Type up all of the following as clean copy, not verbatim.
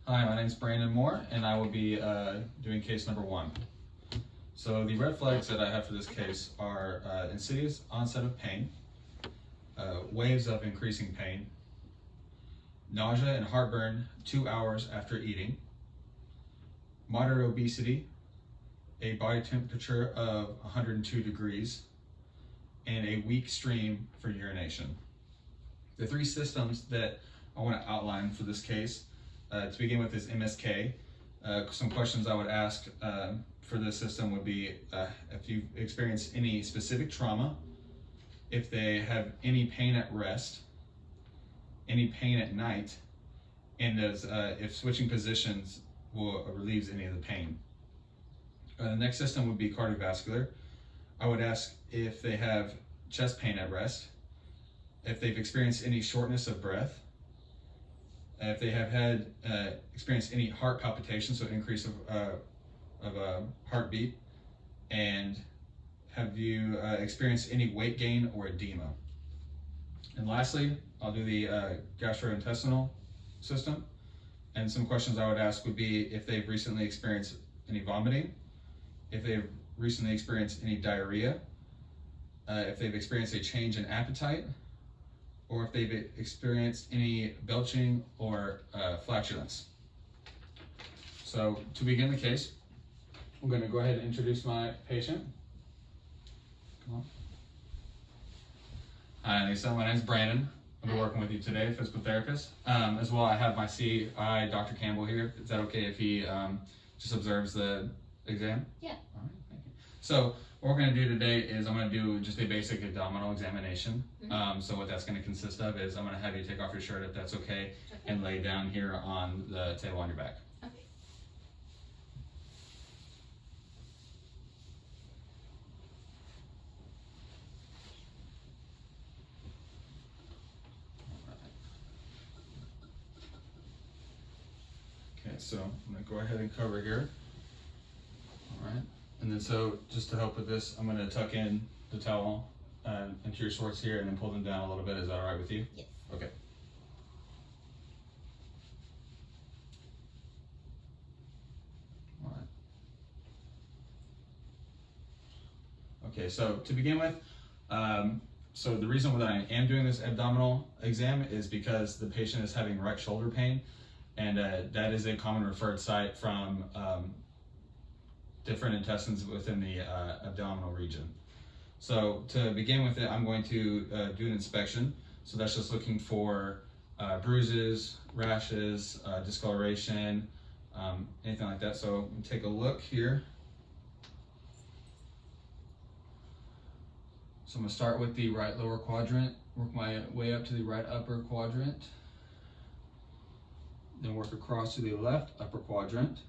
Hi, my name is Brandon Moore, and I will be doing case number 1. So the red flags that I have for this case are insidious onset of pain, waves of increasing pain, nausea and heartburn 2 hours after eating, moderate obesity, a body temperature of 102 degrees, and a weak stream for urination. The 3 systems that I want to outline for this case, to begin with, is MSK. Some questions I would ask for this system would be if you've experienced any specific trauma, if they have any pain at rest, any pain at night, and if switching positions relieves any of the pain. The next system would be cardiovascular. I would ask if they have chest pain at rest, if they've experienced any shortness of breath, if they have experienced any heart palpitations, so increase of heartbeat, and have you experienced any weight gain or edema. And lastly, I'll do the gastrointestinal system. And some questions I would ask would be if they've recently experienced any vomiting, if they've recently experienced any diarrhea, if they've experienced a change in appetite, or if they've experienced any belching or flatulence. So to begin the case, I'm going to go ahead and introduce my patient. Come on. Hi, Lisa. My name is Brandon. I'll be working with you today, physical therapist. As well, I have my CI, Dr. Campbell, here. Is that okay if he just observes the exam? Yeah. All right, thank you. So what we're going to do today is I'm going to do just a basic abdominal examination. So what that's going to consist of is I'm going to have you take off your shirt, if that's okay, and lay down here on the table on your back. Okay. Okay, so I'm going to go ahead and cover here. All right, and then so just to help with this, I'm going to tuck in the towel into your shorts here and then pull them down a little bit. Is that all right with you? Yes. Okay. All right. Okay, so to begin with, so the reason that I am doing this abdominal exam is because the patient is having right shoulder pain, and that is a common referred site from different intestines within the abdominal region. So to begin with it, I'm going to do an inspection. So that's just looking for bruises, rashes, discoloration, anything like that. So take a look here. So I'm going to start with the right lower quadrant, work my way up to the right upper quadrant, then work across to the left upper quadrant,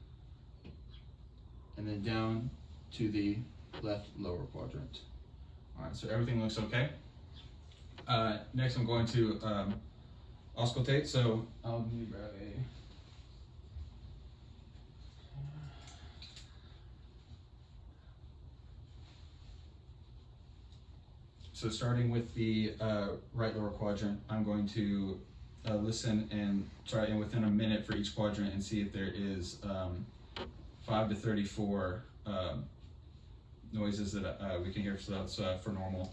and then down to the left lower quadrant. All right, so everything looks okay. Next, I'm going to auscultate. So I'll grab a. So starting with the right lower quadrant, I'm going to listen and try, and within a minute for each quadrant, and see if there is 5 to 34 noises that we can hear. So that's for normal.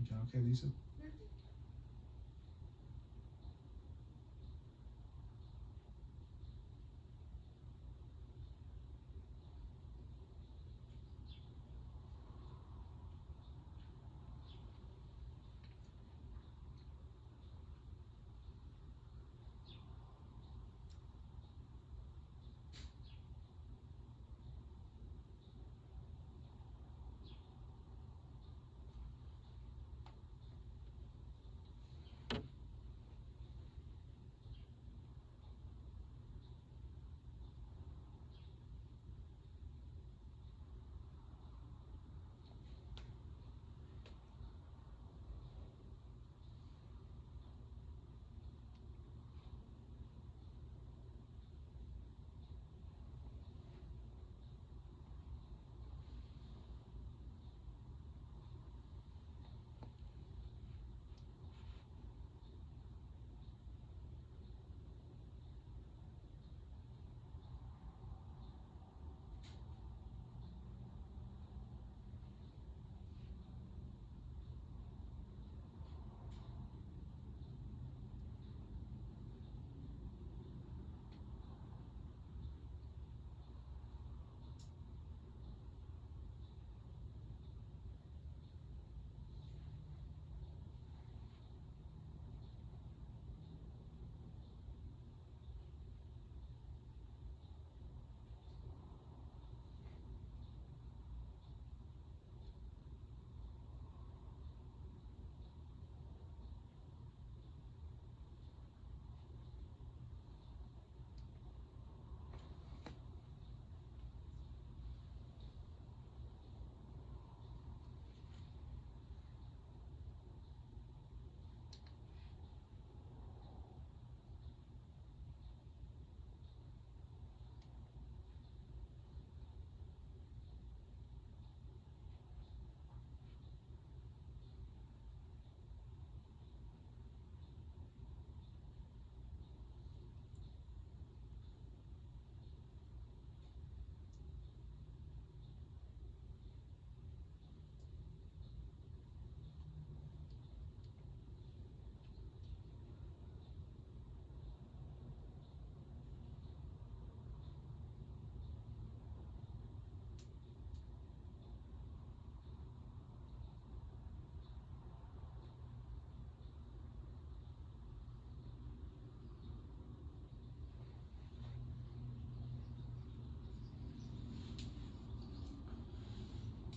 You doing okay, Lisa?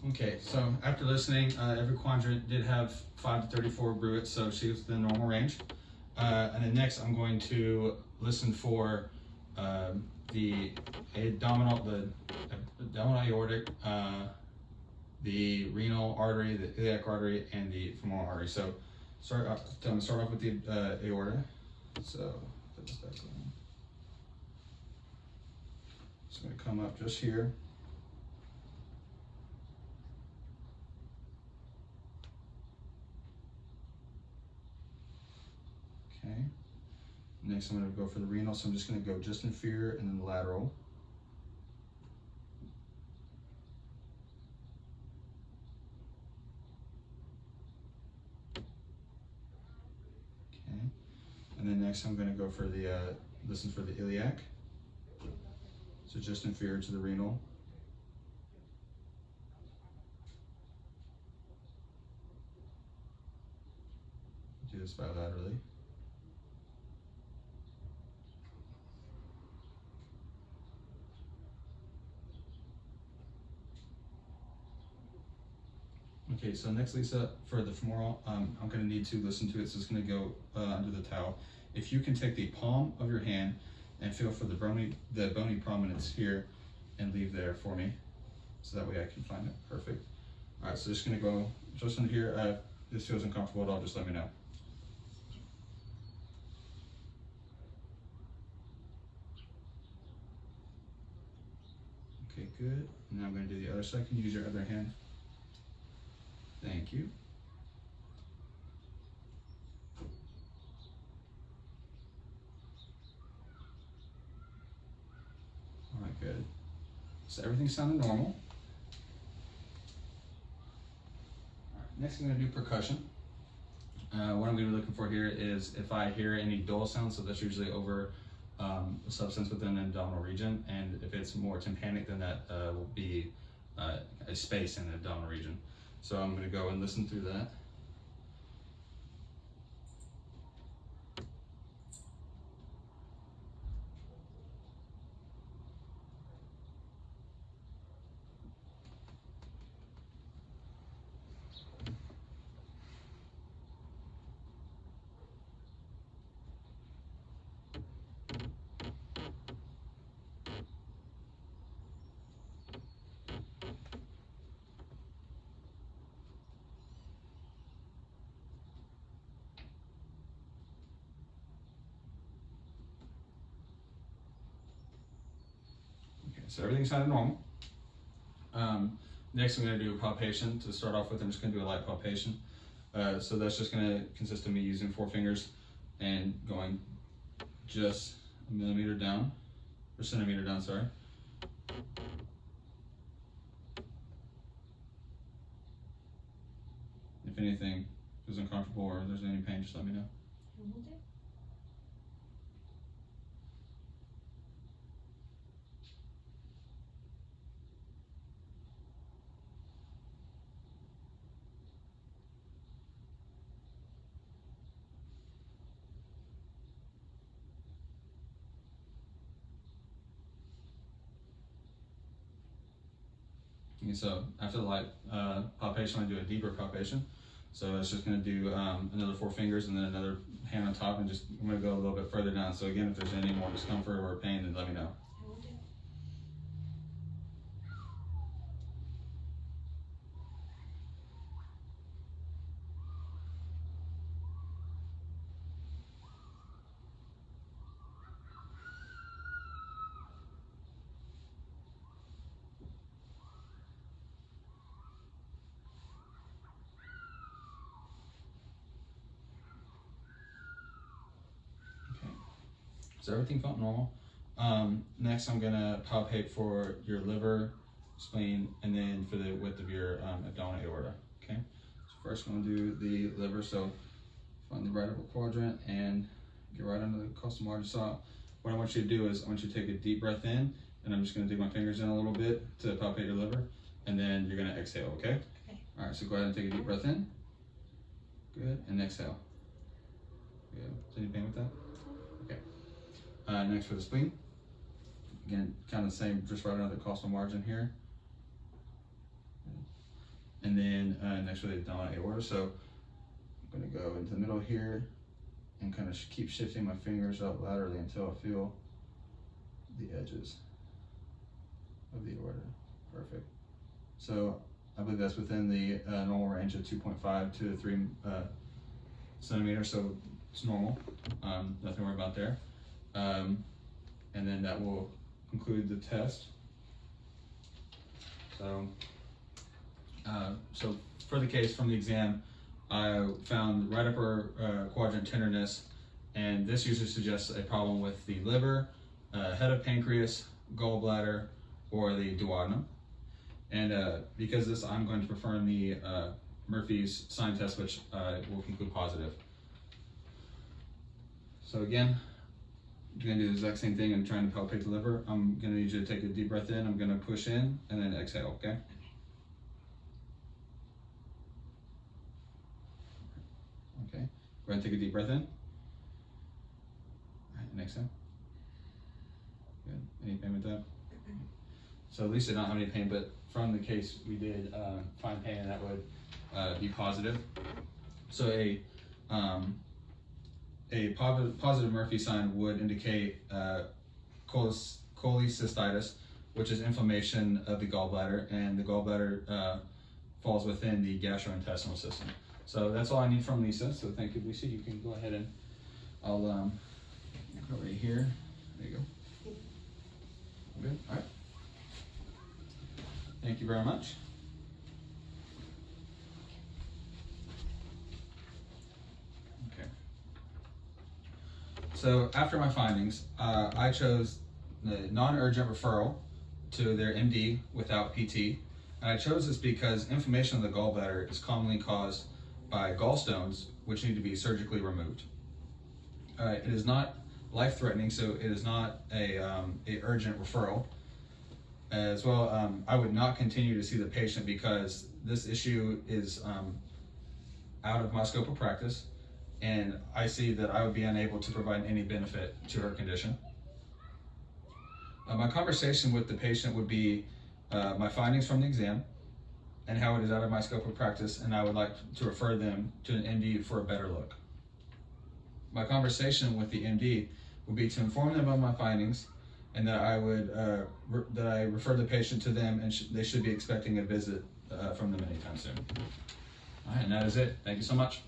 Okay, so after listening, every quadrant did have 5 to 34 Brewitt, so she was within the normal range. And then next, I'm going to listen for the abdominal aortic, the renal artery, the iliac artery, and the femoral artery. So, I'm going to start off with the aorta. So, put this back on. It's going to come up just here. Okay. Next, I'm going to go for the renal, so I'm just going to go just inferior and then lateral. Okay. And then next, I'm going to go for the listen for the iliac. So just inferior to the renal. Do this bilaterally. Okay, so next, Lisa, for the femoral, I'm going to need to listen to it, so it's going to go under the towel. If you can take the palm of your hand and feel for the bony prominence here and leave there for me, so that way I can find it. Perfect. All right, so just going to go just in here. If this feels uncomfortable at all, just let me know. Okay, good. Now I'm going to do the other side. Can you use your other hand? Thank you. All right, good. So everything's sounding normal. All right, next I'm going to do percussion. What I'm going to be looking for here is if I hear any dull sound, so that's usually over a substance within the abdominal region, and if it's more tympanic, then that will be a space in the abdominal region. So I'm going to go and listen through that. So everything sounded normal. Next I'm going to do a palpation. To start off with, I'm just going to do a light palpation. So that's just going to consist of me using 4 fingers and going just a millimeter down, or centimeter down, sorry. If anything is uncomfortable or if there's any pain, just let me know. Okay, so after the light palpation, I do a deeper palpation. So it's just going to do another 4 fingers and then another hand on top, and just I'm going to go a little bit further down. So again, if there's any more discomfort or pain, then let me know. So everything felt normal. Next, I'm gonna palpate for your liver, spleen, and then for the width of your abdominal aorta. Okay. So first, I'm gonna do the liver. So find the right upper quadrant and get right under the costal margin. So what I want you to do is I want you to take a deep breath in, and I'm just gonna dig my fingers in a little bit to palpate your liver, and then you're gonna exhale. Okay. Okay. All right. So go ahead and take a deep breath in. Good, and exhale. Good. Is any pain with that? Next for the spleen, again, kind of the same, just right under the costal margin here. And then next for the abdominal aorta. So I'm going to go into the middle here and kind of keep shifting my fingers up laterally until I feel the edges of the aorta. Perfect. So I believe that's within the normal range of 2.5 to 3 centimeters, so it's normal. Nothing to worry about there. And then that will conclude the test. So, so for the case from the exam, I found right upper quadrant tenderness, and this usually suggests a problem with the liver, head of pancreas, gallbladder, or the duodenum. And because of this, I'm going to perform the Murphy's sign test, which will conclude positive. So again, I'm going to do the exact same thing. I'm trying to palpate the liver. I'm going to need you to take a deep breath in. I'm going to push in and then exhale, okay? Okay. Go ahead and take a deep breath in. All right, and exhale. Good. Any pain with that? So at least I don't have any pain, but from the case we did find pain, and that would be positive. So a positive Murphy sign would indicate cholecystitis, which is inflammation of the gallbladder, and the gallbladder falls within the gastrointestinal system. So that's all I need from Lisa. So thank you, Lisa. You can go ahead and I'll go right here. There you go. Good. All right. Thank you very much. So after my findings, I chose the non-urgent referral to their MD without PT. And I chose this because inflammation of the gallbladder is commonly caused by gallstones, which need to be surgically removed. It is not life-threatening, so it is not a urgent referral. As well, I would not continue to see the patient because this issue is out of my scope of practice, and I see that I would be unable to provide any benefit to her condition. My conversation with the patient would be my findings from the exam and how it is out of my scope of practice, and I would like to refer them to an MD for a better look. My conversation with the MD would be to inform them of my findings, and that I would that I refer the patient to them, and they should be expecting a visit from them anytime soon. All right, and that is it. Thank you so much.